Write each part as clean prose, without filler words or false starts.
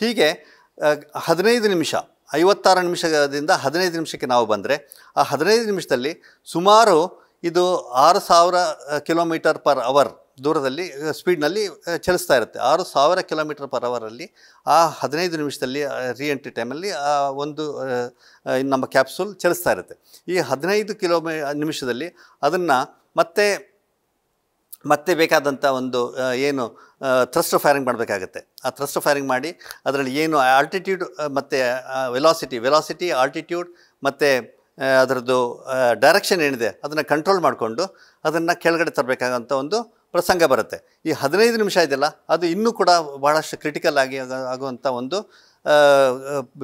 ಹೀಗೆ 15 ನಿಮಿಷ 56 ನಿಮಿಷದಿಂದ 15 ನಿಮಿಷಕ್ಕೆ ನಾವು ಬಂದರೆ ಆ 15 ನಿಮಿಷದಲ್ಲಿ ಸುಮಾರು ಇದು 6000 ಕಿಲೋಮೀಟರ್ ಪರ್ ಅವರ್ ದೂರದಲ್ಲಿ ಸ್ಪೀಡ್ನಲ್ಲಿ ಚಲಿಸ್ತಾ ಇರುತ್ತೆ. 6000 ಕಿಲೋಮೀಟರ್ ಪರ್ ಅವರಲ್ಲಿ ಆ 15 ನಿಮಿಷದಲ್ಲಿ ಎಂಟ್ರಿ ಟೈಮಲ್ಲಿ ಆ ಒಂದು ನಮ್ಮ ಕ್ಯಾಪ್ಸೂಲ್ ಚಲಿಸ್ತಾ ಇರುತ್ತೆ. ಈ 15 ನಿಮಿಷದಲ್ಲಿ ಅದನ್ನು ಮತ್ತೆ ಬೇಕಾದಂಥ ಒಂದು ಏನು ಥ್ರಸ್ಟ್ ಫೈರಿಂಗ್ ಮಾಡಬೇಕಾಗತ್ತೆ. ಆ ಥ್ರಸ್ಟ್ ಫೈರಿಂಗ್ ಮಾಡಿ ಅದರಲ್ಲಿ ಏನು ಆಲ್ಟಿಟ್ಯೂಡ್ ಮತ್ತು ವೆಲಾಸಿಟಿ ಆಲ್ಟಿಟ್ಯೂಡ್ ಮತ್ತು ಅದರದ್ದು ಡೈರೆಕ್ಷನ್ ಏನಿದೆ ಅದನ್ನು ಕಂಟ್ರೋಲ್ ಮಾಡಿಕೊಂಡು ಅದನ್ನು ಕೆಳಗಡೆ ತರಬೇಕಾದಂಥ ಒಂದು ಪ್ರಸಂಗ ಬರುತ್ತೆ. ಈ 15 ನಿಮಿಷ ಇದೆಯಲ್ಲ ಅದು ಇನ್ನೂ ಕೂಡ ಭಾಳಷ್ಟು ಕ್ರಿಟಿಕಲ್ ಆಗುವಂಥ ಒಂದು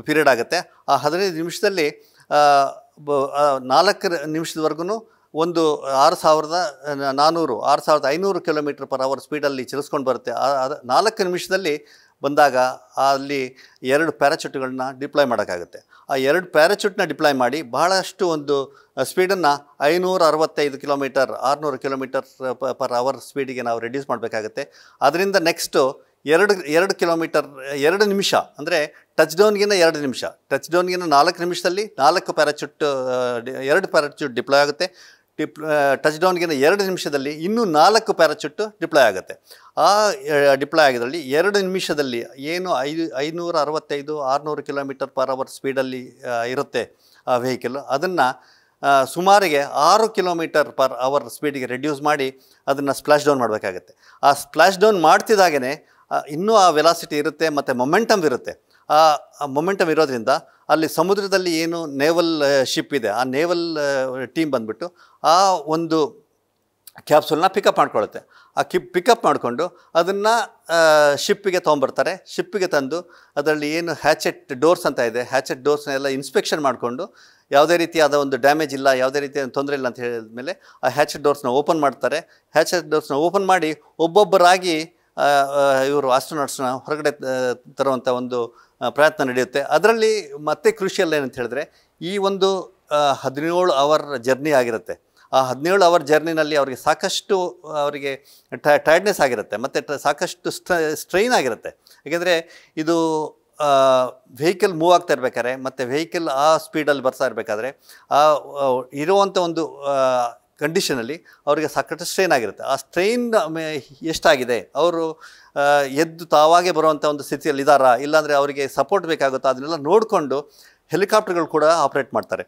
ಪೀರಿಯಡ್ ಆಗುತ್ತೆ. ಆ 15 ನಿಮಿಷದಲ್ಲಿ 4 ನಿಮಿಷದವರೆಗೂ ಒಂದು 6500 ಕಿಲೋಮೀಟರ್ ಪರ್ ಅವರ್ ಸ್ಪೀಡಲ್ಲಿ ಚಲಿಸ್ಕೊಂಡು ಬರುತ್ತೆ. 4 ನಿಮಿಷದಲ್ಲಿ ಬಂದಾಗ ಅಲ್ಲಿ 2 ಪ್ಯಾರಾಚೂಟ್ಗಳನ್ನ ಡಿಪ್ಲಾಯ್ ಮಾಡೋಕ್ಕಾಗುತ್ತೆ. ಆ 2 ಪ್ಯಾರಾಚೂಟ್ನ ಡಿಪ್ಲಾಯ್ ಮಾಡಿ ಬಹಳಷ್ಟು ಒಂದು ಸ್ಪೀಡನ್ನು 565 ಕಿಲೋಮೀಟರ್ 600 ಕಿಲೋಮೀಟರ್ ಪರ್ ಅವರ್ ಸ್ಪೀಡಿಗೆ ನಾವು ರೆಡ್ಯೂಸ್ ಮಾಡಬೇಕಾಗುತ್ತೆ. ಅದರಿಂದ ನೆಕ್ಸ್ಟು 2 ಕಿಲೋಮೀಟರ್ 2 ನಿಮಿಷ ಅಂದರೆ ಟಚ್ ಡೌನ್ಗಿನ 2 ನಿಮಿಷ, ಟಚ್ ಡೌನ್ಗಿನ 4 ನಿಮಿಷದಲ್ಲಿ 2 ಪ್ಯಾರಾಚೂಟ್ ಡಿಪ್ಲಾಯ್ ಆಗುತ್ತೆ. ಟಚ್ ಡೌನ್ಗಿನ 2 ನಿಮಿಷದಲ್ಲಿ ಇನ್ನೂ 4 ಪ್ಯಾರಾಚೂಟ್ ಡಿಪ್ಲಾಯ್ ಆಗುತ್ತೆ. ಆ ಡಿಪ್ಲಾಯ್ ಆಗಿದ್ರಲ್ಲಿ 2 ನಿಮಿಷದಲ್ಲಿ ಏನು 565 600 ಕಿಲೋಮೀಟರ್ ಪರ್ ಅವರ್ ಸ್ಪೀಡಲ್ಲಿ ಇರುತ್ತೆ ಆ ವೆಹಿಕಲ್, ಅದನ್ನು ಸುಮಾರಿಗೆ 6 ಕಿಲೋಮೀಟರ್ ಪರ್ ಅವರ್ ಸ್ಪೀಡಿಗೆ ರೆಡ್ಯೂಸ್ ಮಾಡಿ ಅದನ್ನು ಸ್ಪ್ಲಾಶ್ ಡೌನ್ ಮಾಡಬೇಕಾಗತ್ತೆ. ಆ ಸ್ಪ್ಲಾಶ್ ಡೌನ್ ಮಾಡ್ತಿದ್ದಾಗೇ ಇನ್ನೂ ಆ ವೆಲಾಸಿಟಿ ಇರುತ್ತೆ ಮತ್ತು ಮೊಮೆಂಟಮ್ ಇರುತ್ತೆ. ಆ ಮೊಮೆಂಟಮ್ ಇರೋದ್ರಿಂದ ಅಲ್ಲಿ ಸಮುದ್ರದಲ್ಲಿ ಏನು ನೇವಲ್ ಶಿಪ್ ಇದೆ ಆ ನೇವಲ್ ಟೀಮ್ ಬಂದುಬಿಟ್ಟು ಆ ಒಂದು ಕ್ಯಾಪ್ಸೂಲ್ನ ಪಿಕಪ್ ಮಾಡ್ಕೊಳ್ಳುತ್ತೆ. ಆ ಪಿಕಪ್ ಮಾಡಿಕೊಂಡು ಅದನ್ನು ಶಿಪ್ಪಿಗೆ ತೊಗೊಂಬರ್ತಾರೆ. ಶಿಪ್ಪಿಗೆ ತಂದು ಅದರಲ್ಲಿ ಏನು ಹ್ಯಾಚೆಟ್ ಡೋರ್ಸ್ ಅಂತ ಇದೆ, ಹ್ಯಾಚೆಟ್ ಡೋರ್ಸ್ನೆಲ್ಲ ಇನ್ಸ್ಪೆಕ್ಷನ್ ಮಾಡಿಕೊಂಡು ಯಾವುದೇ ರೀತಿಯಾದ ಒಂದು ಡ್ಯಾಮೇಜ್ ಇಲ್ಲ, ಯಾವುದೇ ರೀತಿಯ ತೊಂದರೆ ಇಲ್ಲ ಅಂತ ಹೇಳಿದ್ಮೇಲೆ ಆ ಹ್ಯಾಚೆಟ್ ಡೋರ್ಸ್ನ ಓಪನ್ ಮಾಡ್ತಾರೆ. ಹ್ಯಾಚೆಟ್ ಡೋರ್ಸ್ನ ಓಪನ್ ಮಾಡಿ ಒಬ್ಬೊಬ್ಬರಾಗಿ ಇವರು ಆಸ್ಟ್ರೋನಾಟ್ಸ್ನ ಹೊರಗಡೆ ತರುವಂಥ ಒಂದು ಪ್ರಯತ್ನ ನಡೆಯುತ್ತೆ. ಅದರಲ್ಲಿ ಮತ್ತೆ ಕ್ರೂಷಿಯಲ್ ಏನಂತ ಹೇಳಿದ್ರೆ ಈ ಒಂದು 17 ಅವರ್ ಜರ್ನಿ ಆಗಿರುತ್ತೆ. ಆ 17 ಅವರ್ ಜರ್ನಿನಲ್ಲಿ ಅವರಿಗೆ ಸಾಕಷ್ಟು ಅವರಿಗೆ ಟೈರ್ಡ್ನೆಸ್ ಆಗಿರುತ್ತೆ ಮತ್ತು ಸಾಕಷ್ಟು ಸ್ಟ್ರೈನ್ ಆಗಿರುತ್ತೆ. ಏಕೆಂದರೆ ಇದು ವೆಹಿಕಲ್ ಮೂವ್ ಆಗ್ತಾ ಇರಬೇಕಾದ್ರೆ ಮತ್ತು ವೆಹಿಕಲ್ ಆ ಸ್ಪೀಡಲ್ಲಿ ಬರ್ತಾ ಇರಬೇಕಾದ್ರೆ ಆ ಇರುವಂಥ ಒಂದು ಕಂಡೀಷನಲ್ಲಿ ಅವರಿಗೆ ಸಾಕಷ್ಟು ಸ್ಟ್ರೈನ್ ಆಗಿರುತ್ತೆ. ಆ ಸ್ಟ್ರೈನ್ ಎಷ್ಟಾಗಿದೆ, ಅವರು ಎದ್ದು ತಾವಾಗೆ ಬರುವಂಥ ಒಂದು ಸ್ಥಿತಿಯಲ್ಲಿ ಇದ್ದಾರಾ, ಇಲ್ಲಾಂದರೆ ಅವರಿಗೆ ಸಪೋರ್ಟ್ ಬೇಕಾಗುತ್ತಾ, ಅದನ್ನೆಲ್ಲ ನೋಡಿಕೊಂಡು ಹೆಲಿಕಾಪ್ಟರ್ಗಳು ಕೂಡ ಆಪ್ರೇಟ್ ಮಾಡ್ತಾರೆ.